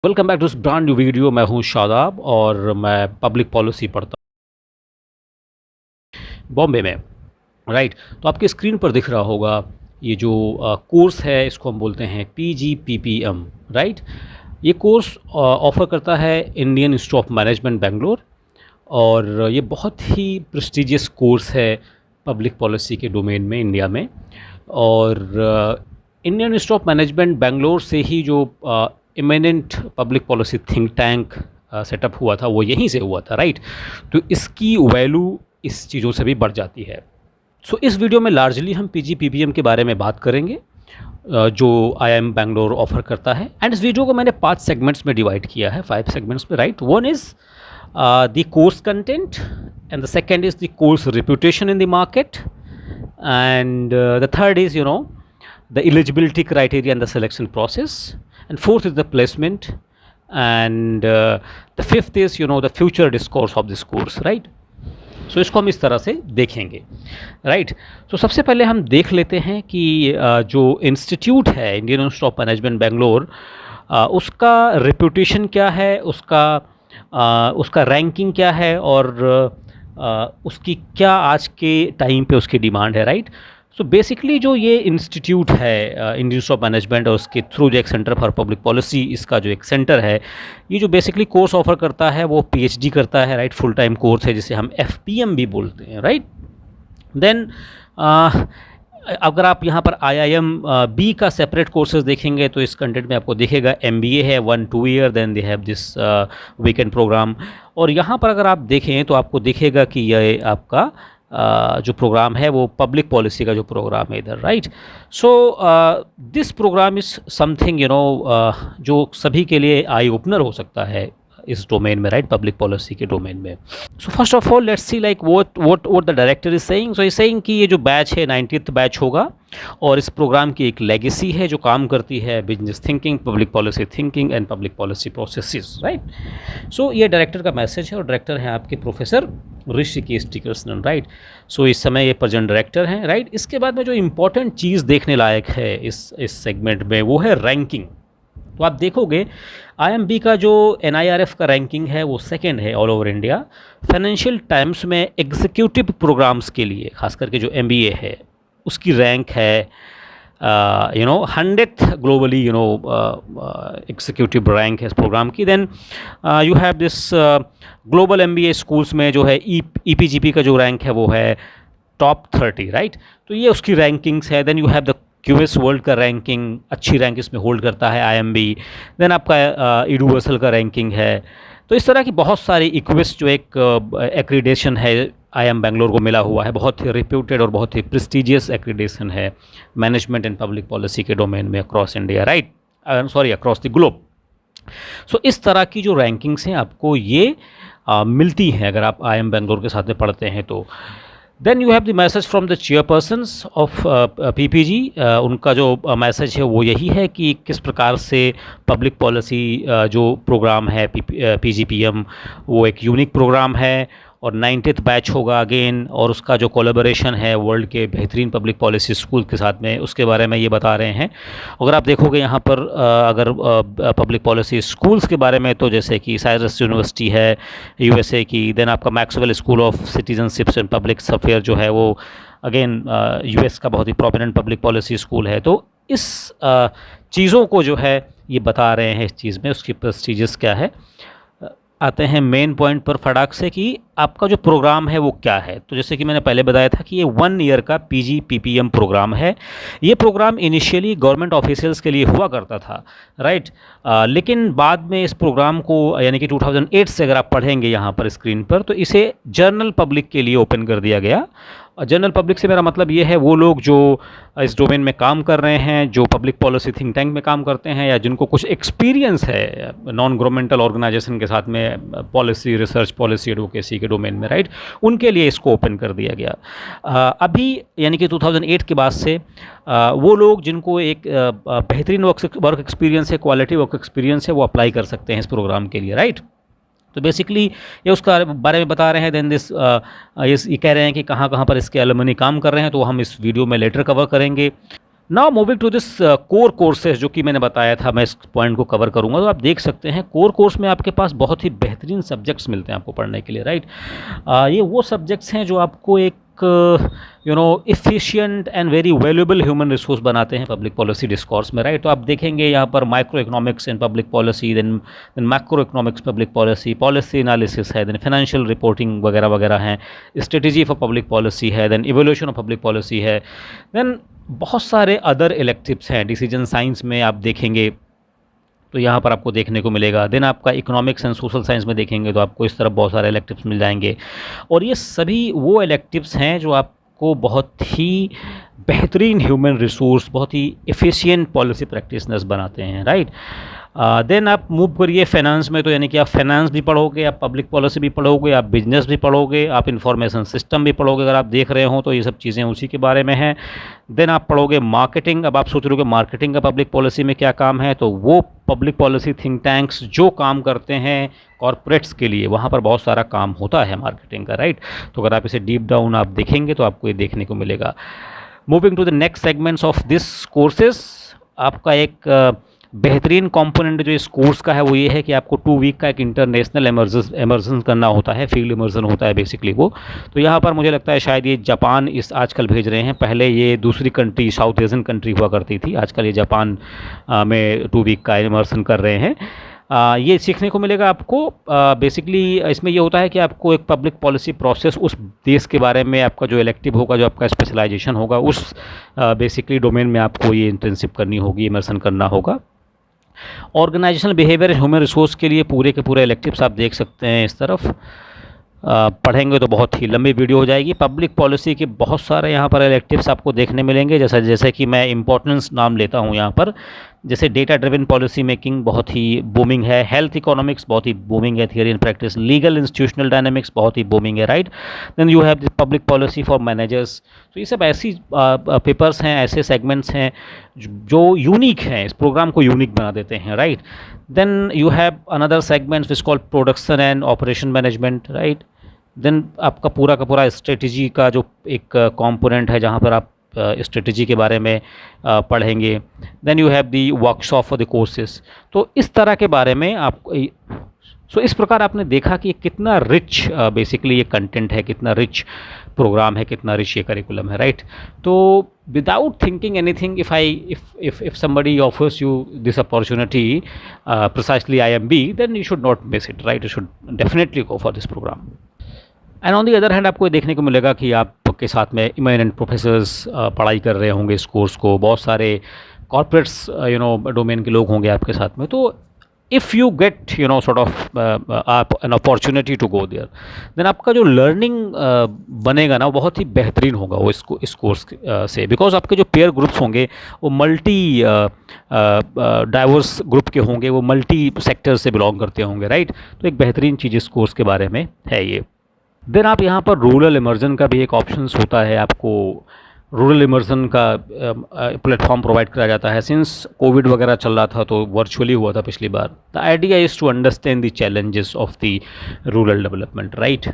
Welcome back to this brand new video. मैं हूं शादाब और मैं पब्लिक पॉलिसी पढ़ता हूं बॉम्बे में। राइट, तो आपके स्क्रीन पर दिख रहा होगा ये जो कोर्स है, इसको हम बोलते हैं PGPPM। राइट, ये कोर्स ऑफ़र करता है Indian Institute of Management Bangalore और ये बहुत ही प्रेस्टिजियस कोर्स है पब्लिक पॉलिसी के डोमेन में इंडिया में। और Indian Institute of Management Bangalore से ही जो eminent public policy think tank setup हुआ था वो यहीं से हुआ था। राइट, तो इसकी वैल्यू इस चीज़ों से भी बढ़ जाती है। सो इस वीडियो में लार्जली हम PGPPM के बारे में बात करेंगे जो IIM बेंगलोर ऑफर करता है। एंड इस वीडियो को मैंने 5 सेगमेंट्स में डिवाइड किया है, 5 सेगमेंट्स में। Right, one is the course content, and the second is the course reputation in the market, and the third is the eligibility criteria and the selection process, and fourth is the placement, and the fifth is the future discourse of this course. Right, so इसको हम इस तरह से देखेंगे। Right, तो सबसे पहले हम देख लेते हैं कि जो इंस्टीट्यूट है Indian Institute of Management Bangalore, उसका रेपुटेशन क्या है, उसका रैंकिंग क्या है और उसकी क्या आज के टाइम पे उसकी डिमांड है। राइट, सो बेसिकली जो ये इंस्टीट्यूट है इंडियन इंस्टीट्यूट ऑफ मैनेजमेंट और उसके थ्रू जो एक सेंटर फॉर पब्लिक पॉलिसी, इसका जो एक सेंटर है, ये जो बेसिकली कोर्स ऑफर करता है वो PhD करता है। राइट, फुल टाइम कोर्स है जिसे हम FPM भी बोलते हैं। राइट, देन अगर आप यहाँ पर IIM B का सेपरेट कोर्सेज देखेंगे तो इस कंटेंट में आपको दिखेगा MBA है 1-2 year, then they have this weekend programme. और यहाँ पर अगर आप देखें तो आपको दिखेगा कि यह आपका जो प्रोग्राम है वो पब्लिक पॉलिसी का जो प्रोग्राम है इधर। Right, so this programme is something जो सभी के लिए आई ओपनर हो सकता है इस डोमेन में। राइट, पब्लिक पॉलिसी के डोमेन में। So first of all let's see like what the director is saying. So is saying कि ये जो बैच है 90th बैच होगा और इस प्रोग्राम की एक लेगेसी है जो काम करती है business thinking, public policy thinking and public policy processes. Right, so ये डायरेक्टर का मैसेज है और डायरेक्टर हैं आपके professor Rishikesh T Krishnan. Right, so इस समय ये प्रेजेंट डायरेक्टर हैं। राइट, इसके बाद में जो इम्पोर्टेंट चीज़ देखने लायक है इस सेगमेंट में वो है रैंकिंग। तो आप देखोगे IIM B का जो NIRF का रैंकिंग है वो सेकंड है all over India. Financial times में एग्जीक्यूटिव प्रोग्राम्स के लिए खास करके जो MBA है उसकी रैंक है 100th ग्लोबली एग्जीक्यूटिव रैंक है इस प्रोग्राम की। Then you have this global MBA schools में जो है EPGP का जो रैंक है वो है टॉप 30। राइट, तो ये उसकी रैंकिंग्स है। Then you have the QS world का रैंकिंग, अच्छी रैंक इसमें होल्ड करता है IIM B। देन आपका यूनिवर्सल का रैंकिंग है। तो इस तरह की बहुत सारी इक्विस जो एक एक्रीडेशन है IIM बेंगलोर को मिला हुआ है, बहुत ही रिप्यूटेड और बहुत ही प्रेस्टिजियस एक्रीडेशन है मैनेजमेंट एंड पब्लिक पॉलिसी के डोमेन में across India. Right, sorry across the globe. So इस तरह की जो रैंकिंग्स हैं आपको ये मिलती हैं अगर आप IIM बेंगलोर के साथ में पढ़ते हैं तो। Then you have the message from the chairpersons of PPG। उनका जो मैसेज है वो यही है कि किस प्रकार से पब्लिक पॉलिसी जो प्रोग्राम है PGPM वो एक यूनिक प्रोग्राम है और 90th बैच होगा अगेन, और उसका जो कोलैबोरेशन है वर्ल्ड के बेहतरीन पब्लिक पॉलिसी स्कूल के साथ में, उसके बारे में ये बता रहे हैं। अगर आप देखोगे यहाँ पर अगर पब्लिक पॉलिसी स्कूल्स के बारे में तो जैसे कि साइरस यूनिवर्सिटी है USA की, देन आपका Maxwell school of citizenships and public affair जो है वो अगेन US का बहुत ही प्रोमिनेंट पब्लिक पॉलिसी स्कूल है। तो इस चीज़ों को जो है ये बता रहे हैं इस चीज़ में उसकी प्रेस्टीजियस क्या है। आते हैं मेन पॉइंट पर फटाक से कि आपका जो प्रोग्राम है वो क्या है। तो जैसे कि मैंने पहले बताया था कि ये 1 ईयर का PGPPM प्रोग्राम है। ये प्रोग्राम इनिशियली गवर्नमेंट ऑफिशियल्स के लिए हुआ करता था। राइट, लेकिन बाद में इस प्रोग्राम को यानी कि 2008 से अगर आप पढ़ेंगे यहाँ पर स्क्रीन पर तो इसे जनरल पब्लिक के लिए ओपन कर दिया गया। जनरल पब्लिक से मेरा मतलब ये है वो लोग जो इस डोमेन में काम कर रहे हैं, जो पब्लिक पॉलिसी थिंक टैंक में काम करते हैं या जिनको कुछ एक्सपीरियंस है नॉन गवर्नमेंटल ऑर्गेनाइजेशन के साथ में पॉलिसी रिसर्च, पॉलिसी एडवोकेसी के डोमेन में। राइट, उनके लिए इसको ओपन कर दिया गया। अभी यानी कि 2008 के बाद से वो लोग जिनको एक बेहतरीन वर्क एक्सपीरियंस है, क्वालिटी वर्क एक्सपीरियंस है, वो अप्लाई कर सकते हैं इस प्रोग्राम के लिए। राइट, तो बेसिकली ये उसका बारे में बता रहे हैं। देन दिस ये कह रहे हैं कि कहाँ कहाँ पर इसके एलुमनी काम कर रहे हैं, तो हम इस वीडियो में लेटर कवर करेंगे। Now moving to this core courses, जो कि मैंने बताया था मैं इस पॉइंट को कवर करूंगा। तो आप देख सकते हैं कोर कोर्स में आपके पास बहुत ही बेहतरीन सब्जेक्ट्स मिलते हैं आपको पढ़ने के लिए, राइट। ये वो सब्जेक्ट्स हैं जो आपको एक efficient and very valuable human resource बनाते हैं पब्लिक पॉलिसी डिस्कोर्स में, राइट। तो आप देखेंगे यहाँ पर micro economics in public policy, then macro economics public policy, policy analysis है, देन फाइनेंशियल रिपोर्टिंग वगैरह वगैरह हैं, स्ट्रेटेजी फॉर पब्लिक पॉलिसी है, then evolution of public policy है, देन बहुत सारे अदर इलेक्टिव्स हैं। डिसीजन साइंस में आप देखेंगे तो यहाँ पर आपको देखने को मिलेगा। देन आपका इकोनॉमिक्स एंड सोशल साइंस में देखेंगे तो आपको इस तरफ बहुत सारे इलेक्टिव्स मिल जाएंगे। और ये सभी वो इलेक्टिव्स हैं जो आपको बहुत ही बेहतरीन ह्यूमन रिसोर्स, बहुत ही एफिशिएंट पॉलिसी प्रैक्टिशनर्स बनाते हैं, राइट। देन आप मूव करिए फाइनेंस में, तो यानी कि आप फाइनेंस भी पढ़ोगे, आप पब्लिक पॉलिसी भी पढ़ोगे, आप बिजनेस भी पढ़ोगे, आप इंफॉर्मेशन सिस्टम भी पढ़ोगे। अगर आप देख रहे हो तो ये सब चीज़ें उसी के बारे में हैं। देन आप पढ़ोगे मार्केटिंग। अब आप सोच रहे हो कि मार्केटिंग का पब्लिक पॉलिसी में क्या काम है, तो वो पब्लिक पॉलिसी थिंक टैंक्स जो काम करते हैं कॉरपोरेट्स के लिए, वहाँ पर बहुत सारा काम होता है मार्केटिंग का, राइट। तो अगर आप इसे डीप डाउन आप देखेंगे तो आपको ये देखने को मिलेगा। Moving to the next segments of this courses, आपका एक बेहतरीन कंपोनेंट जो इस कोर्स का है वो ये है कि आपको 2 वीक का एक इंटरनेशनल इमर्जन करना होता है, फील्ड इमर्जन होता है बेसिकली वो। तो यहाँ पर मुझे लगता है शायद ये जापान इस आजकल भेज रहे हैं। पहले ये दूसरी कंट्री, साउथ एशियन कंट्री हुआ करती थी, आजकल ये जापान में 2 वीक का इमर्सन कर रहे हैं। ये सीखने को मिलेगा आपको। बेसिकली इसमें ये होता है कि आपको एक पब्लिक पॉलिसी प्रोसेस, उस देश के बारे में आपका जो इलेक्टिव होगा, जो आपका स्पेशलाइजेशन होगा, उस बेसिकली डोमेन में आपको ये इंटर्नशिप करनी होगी, इमर्सन करना होगा। ऑर्गेनाइजेशनल बिहेवियर ह्यूमन रिसोर्स के लिए पूरे के पूरे इलेक्टिव्स आप देख सकते हैं इस तरफ। पढ़ेंगे तो बहुत ही लंबी वीडियो हो जाएगी। पब्लिक पॉलिसी के बहुत सारे यहाँ पर इलेक्टिव्स आपको देखने मिलेंगे, जैसे कि मैं इंपॉर्टेंस नाम लेता हूँ यहाँ पर। जैसे डेटा ड्रिवन पॉलिसी मेकिंग बहुत ही बूमिंग है, हेल्थ इकोनॉमिक्स बहुत ही बूमिंग है, theory and practice, legal institutional dynamics बहुत ही बूमिंग है, right. Then you have the public policy for managers. तो ये सब ऐसी पेपर्स हैं, ऐसे सेगमेंट्स हैं जो यूनिक हैं, इस प्रोग्राम को यूनिक बना देते हैं, right. Then you have another segments which called production and operation management, right. देन आपका पूरा का पूरा स्ट्रेटजी का जो एक कंपोनेंट है, जहाँ पर आप स्ट्रेटजी के बारे में पढ़ेंगे। Then you have the workshop for the courses. तो इस तरह के बारे में आपको इस प्रकार आपने देखा कि कितना रिच बेसिकली ये कंटेंट है, कितना रिच प्रोग्राम है, कितना रिच ये करिकुलम है, राइट। तो without thinking anything, if somebody offers you this opportunity, precisely IMB, then you should not miss it, right? You should definitely go for this program. And on the other hand आपको ये देखने को मिलेगा कि आपके साथ में इमिनेंट प्रोफेसर्स पढ़ाई कर रहे होंगे इस कोर्स को, बहुत सारे कॉर्पोरेट्स डोमेन के लोग होंगे आपके साथ में। तो if you get sort of आप an opportunity to go there, then आपका जो लर्निंग बनेगा ना वो बहुत ही बेहतरीन होगा वो इस कोर्स से। बिकॉज आपके जो पेयर ग्रुप्स होंगे वो मल्टी डाइवर्स ग्रुप के होंगे, वो मल्टी सेक्टर से बिलोंग करते होंगे, राइट। तो एक बेहतरीन चीज़ इस कोर्स के बारे में है ये। देन आप यहाँ पर रूरल इमर्जन का भी एक ऑप्शंस होता है, आपको रूरल इमर्जन का प्लेटफॉर्म प्रोवाइड कराया जाता है। सिंस कोविड वगैरह चल रहा था तो वर्चुअली हुआ था पिछली बार। The idea is to understand the challenges of the rural development, right.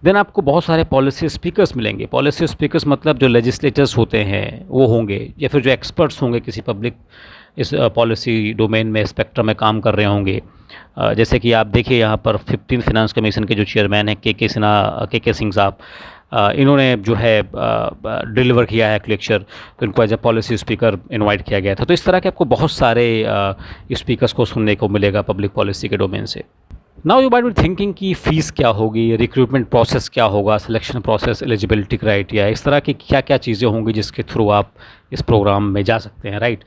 Then आपको बहुत सारे पॉलिसी स्पीकर्स मिलेंगे। पॉलिसी स्पीकर्स मतलब जो लेजिस्लेटर्स होते हैं वो होंगे, या फिर जो एक्सपर्ट्स होंगे किसी पब्लिक इस पॉलिसी डोमेन में, स्पेक्ट्रम में काम कर रहे होंगे। जैसे कि आप देखिए यहाँ पर 15 फिनेंस कमीशन के जो चेयरमैन हैं के सिंह साहब, इन्होंने जो है डिलीवर किया है एक लेक्चर, तो इनको as a policy speaker invite किया गया था। तो इस तरह के आपको बहुत सारे स्पीकर्स को सुनने को मिलेगा पब्लिक पॉलिसी के डोमेन से। Now you might be thinking कि फ़ीस क्या होगी, रिक्रूटमेंट प्रोसेस क्या होगा, सिलेक्शन प्रोसेस, एलिजिबिलिटी क्राइटेरिया, इस तरह की क्या क्या चीज़ें होंगी जिसके थ्रू आप इस प्रोग्राम में जा सकते हैं, राइट।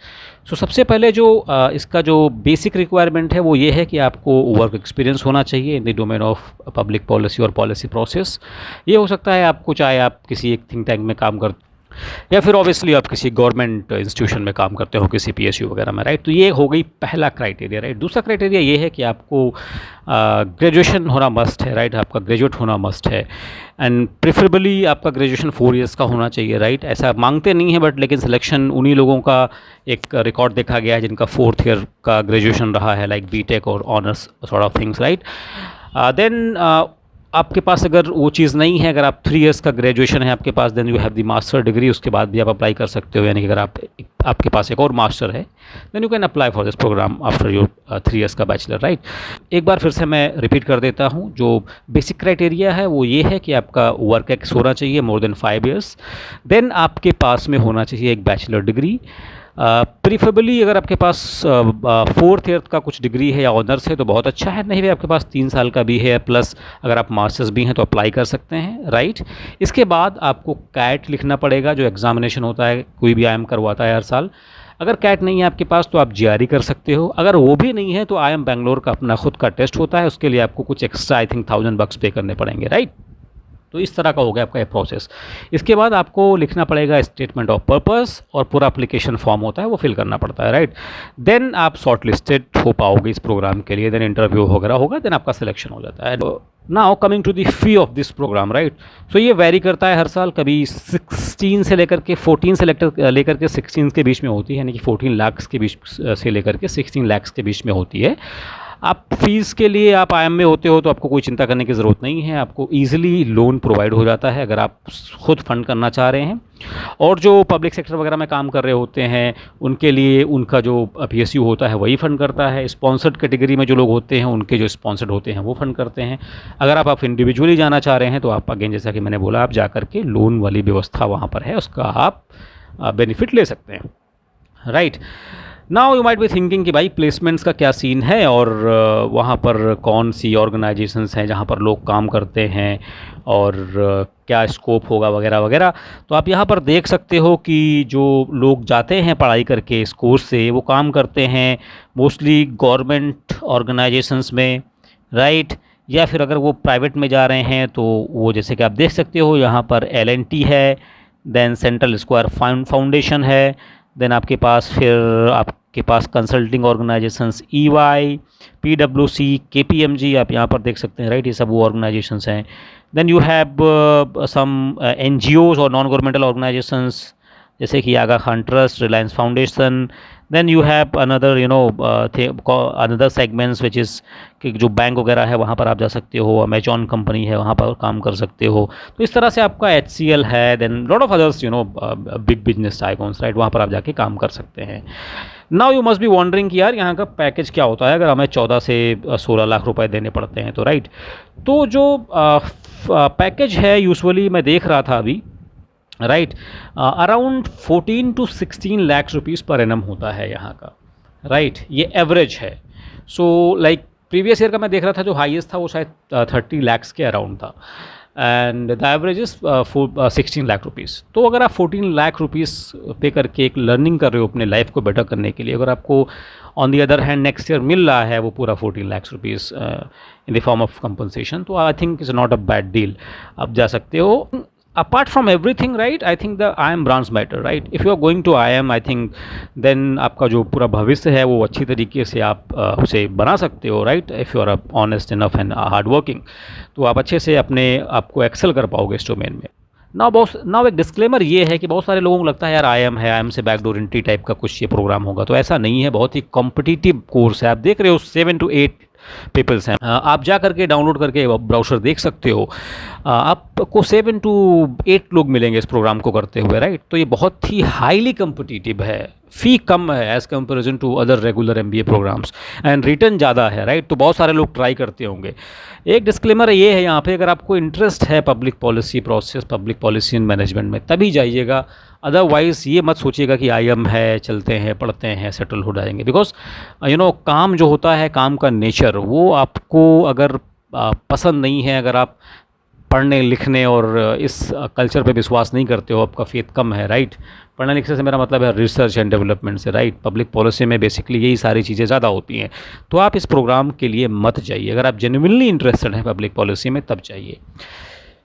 सो सबसे पहले जो इसका जो बेसिक रिक्वायरमेंट है वो ये है कि आपको वर्क एक्सपीरियंस होना चाहिए in the domain of public policy और पॉलिसी प्रोसेस। ये हो सकता है आपको, चाहे आप किसी एक थिंक टैंक में काम करते या फिर ऑब्वियसली आप किसी गवर्नमेंट इंस्टीट्यूशन में काम करते हो, किसी PSU वगैरह में, राइट। तो ये हो गई पहला क्राइटेरिया, राइट। दूसरा क्राइटेरिया ये है कि आपको ग्रेजुएशन होना मस्ट है, राइट। आपका ग्रेजुएट होना मस्ट है, एंड प्रेफरेबली आपका ग्रेजुएशन 4 इयर्स का होना चाहिए, राइट। ऐसा मांगते नहीं है बट लेकिन सिलेक्शन उन्हीं लोगों का एक रिकॉर्ड देखा गया है जिनका 4th ईयर का ग्रेजुएशन रहा है, लाइक BTech और honours sort of things, right. Then आपके पास अगर वो चीज़ नहीं है, अगर आप 3 इयर्स का ग्रेजुएशन है आपके पास, then you have the master degree, उसके बाद भी आप अप्लाई कर सकते हो। यानी कि अगर आपके पास एक और मास्टर है, then you can apply for this programme after your 3 years का बैचलर, राइट। एक बार फिर से मैं रिपीट कर देता हूँ, जो बेसिक क्राइटेरिया है वो ये है कि आपका वर्क एक्स होना चाहिए मोर देन 5 इयर्स, देन आपके पास में होना चाहिए एक बैचलर डिग्री। प्रीफरेबली अगर आपके पास 4th ईयर का कुछ डिग्री है या ऑनर्स है तो बहुत अच्छा है, नहीं भी आपके पास 3 साल का भी है, प्लस अगर आप मास्टर्स भी हैं तो अप्लाई कर सकते हैं, राइट। इसके बाद आपको कैट लिखना पड़ेगा, जो एग्जामिनेशन होता है, कोई भी IIM करवाता है हर साल। अगर कैट नहीं है आपके पास तो आप GRE कर सकते हो। अगर वो भी नहीं है तो IIM बैंगलोर का अपना खुद का टेस्ट होता है, उसके लिए आपको कुछ एक्स्ट्रा आई थिंक $1000 पे करने पड़ेंगे, राइट। तो इस तरह का हो गया आपका ये प्रोसेस। इसके बाद आपको लिखना पड़ेगा स्टेटमेंट ऑफ पर्पस, और पूरा एप्लीकेशन फॉर्म होता है वो फिल करना पड़ता है, राइट। देन आप शॉर्ट लिस्टेड हो पाओगे इस प्रोग्राम के लिए, देन इंटरव्यू वगैरह होगा, देन आपका सिलेक्शन हो जाता है। Now coming to the fee of this programme, right. So ये वेरी करता है हर साल, कभी 16 से लेकर के 14 से लेकर के 16 के बीच में होती है, यानी कि 14 लाख के बीच से लेकर के 16 लाख के बीच में होती है। आप फीस के लिए आप IIM में होते हो तो आपको कोई चिंता करने की ज़रूरत नहीं है, आपको ईजिली लोन प्रोवाइड हो जाता है अगर आप खुद फंड करना चाह रहे हैं। और जो पब्लिक सेक्टर वगैरह में काम कर रहे होते हैं उनके लिए उनका जो PSU होता है वही फ़ंड करता है। स्पॉन्सर्ड कैटेगरी में जो लोग होते हैं उनके जो स्पॉन्सर्ड होते हैं वो फ़ंड करते हैं। अगर आप इंडिविजुअली जाना चाह रहे हैं तो आप अगेन जैसा कि मैंने बोला, आप जा कर के लोन वाली व्यवस्था वहाँ पर है, उसका आप बेनिफिट ले सकते हैं, right. Now you might be thinking कि भाई प्लेसमेंट्स का क्या सीन है, और वहाँ पर कौन सी ऑर्गेनाइजेशंस हैं जहाँ पर लोग काम करते हैं, और क्या स्कोप होगा वगैरह वगैरह। तो आप यहाँ पर देख सकते हो कि जो लोग जाते हैं पढ़ाई करके इस कोर्स से, वो काम करते हैं मोस्टली गवर्नमेंट ऑर्गेनाइजेशंस में, राइट। या फिर अगर वो प्राइवेट में जा रहे हैं तो वो जैसे कि आप देख सकते हो यहाँ पर L&T है, देन सेंट्रल स्क्वायर फाउंडेशन है, देन आपके पास consulting organisations EY, PwC, KPMG आप यहाँ पर देख सकते हैं, राइट। ये सब वो ऑर्गेनाइजेशंस हैं। Then you have some NGOs और नॉन गवर्नमेंटल ऑर्गेनाइजेशंस जैसे कि Aga Khan trust, Reliance foundation. Then you have another another segments which is कि जो बैंक वगैरह है वहाँ पर आप जा सकते हो, अमेजॉन कंपनी है वहाँ पर काम कर सकते हो। तो इस तरह से आपका HCL है, then lot of others big business icons, right, वहाँ पर आप जाके काम कर सकते हैं। Now you must be wondering कि यार यहाँ का पैकेज क्या होता है अगर हमें 14 से 16 लाख रुपए देने पड़ते हैं तो, राइट। तो जो पैकेज है यूजुअली मैं देख रहा था अभी, right, around 14 to 16 lakh rupees per annum होता है यहाँ का, राइट। ये एवरेज है। सो लाइक प्रीवियस ईयर का मैं देख रहा था, जो हाईएस्ट था वो शायद 30 लाख के अराउंड था, and the average is 16 lakh rupees. तो अगर आप 14 लाख रुपीज़ पे करके एक लर्निंग कर रहे हो अपने लाइफ को बेटर करने के लिए, अगर आपको on the other hand next year मिल रहा है वो पूरा 14 lakh rupees in the form of compensation, तो I think is not a bad deal. आप जा सकते हो। Apart from everything, right, I think the IIM branch matter, right. If you are going to IIM, I think then आपका जो पूरा भविष्य है वो अच्छी तरीके से आप उसे बना सकते हो, right. If you are honest enough and hard working, तो आप अच्छे से अपने आपको एक्सेल कर पाओगे इस डोमेन में। नाउ एक डिस्क्लेमर ये है कि बहुत सारे लोगों को लगता है यार IIM से बैकडोर एंट्री टाइप का कुछ ये प्रोग्राम होगा, तो ऐसा नहीं है। बहुत ही कॉम्पिटिटिव कोर्स है। आप देख रहे हो 7 to 8 पीपल्स हैं। आप जा करके डाउनलोड करके ब्राउज़र देख सकते हो, आपको 7 to 8 लोग मिलेंगे इस प्रोग्राम को करते हुए, राइट। तो ये बहुत ही हाईली कम्पिटिटिव है, फ़ी कम है as comparison to other regular MBA programmes, and return ज़्यादा है, राइट। तो बहुत सारे लोग ट्राई करते होंगे। एक डिस्क्लेमर ये है यहाँ पे, अगर आपको इंटरेस्ट है public policy process, public policy in management में, तभी जाइएगा। अदरवाइज़ ये मत सोचिएगा कि IIM है, चलते हैं, पढ़ते हैं, सेटल हो जाएंगे। बिकॉज काम जो होता है, काम का नेचर, वो आपको अगर पसंद नहीं है, अगर आप पढ़ने लिखने और इस कल्चर पे विश्वास नहीं करते हो, आपका फेथ कम है, राइट। पढ़ने लिखने से मेरा मतलब है रिसर्च एंड डेवलपमेंट से, राइट। पब्लिक पॉलिसी में बेसिकली यही सारी चीज़ें ज़्यादा होती हैं, तो आप इस प्रोग्राम के लिए मत जाइए। अगर आप जेन्युइनली इंटरेस्टेड हैं पब्लिक पॉलिसी में तब जाइए।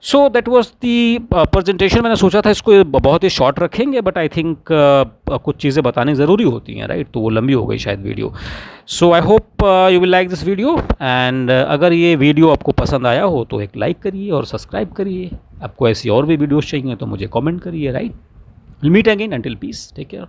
So that was the presentation. मैंने सोचा था इसको बहुत ही शॉर्ट रखेंगे, बट आई थिंक कुछ चीज़ें बतानी ज़रूरी होती हैं, राइट। तो वो लंबी हो गई शायद video. So I hope you will like this video, and अगर ये वीडियो आपको पसंद आया हो तो एक लाइक करिए और सब्सक्राइब करिए। आपको ऐसी और भी वीडियोज़ चाहिए तो मुझे कॉमेंट करिए, right. Meet again, until peace, take care.